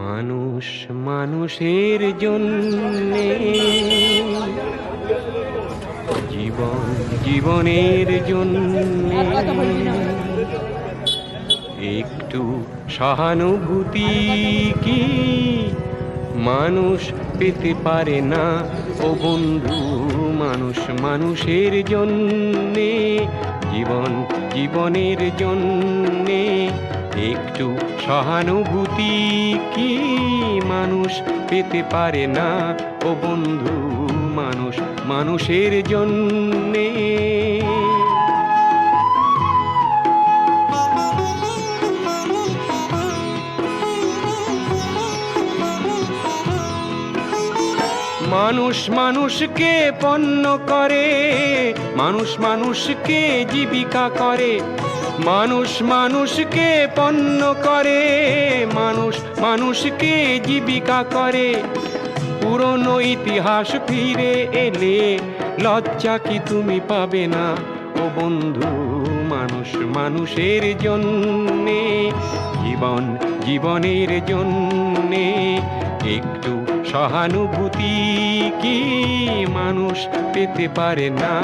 মানুষ মানুষের জন্যে, জীবন জীবনের জন্যে একটু সহানুভূতি কি মানুষ পেতে পারে না ও বন্ধু? মানুষ মানুষের জন্যে, জীবন জীবনের জন্যে একটু সহানুভূতি কি মানুষ পেতে পারে না ও বন্ধু? মানুষ মানুষের জন্যে। মানুষ মানুষকে পণ্য করে, মানুষ মানুষকে জীবিকা করে, মানুষ মানুষকে পণ্য করে, মানুষ মানুষকে জীবিকা করে। পুরনো ইতিহাস ফিরে এলে লজ্জা কি তুমি পাবে না ও বন্ধু? মানুষ মানুষের জন্যে, জীবন জীবনের জন্যে একটু সহানুভূতি কি মানুষ পেতে পারে না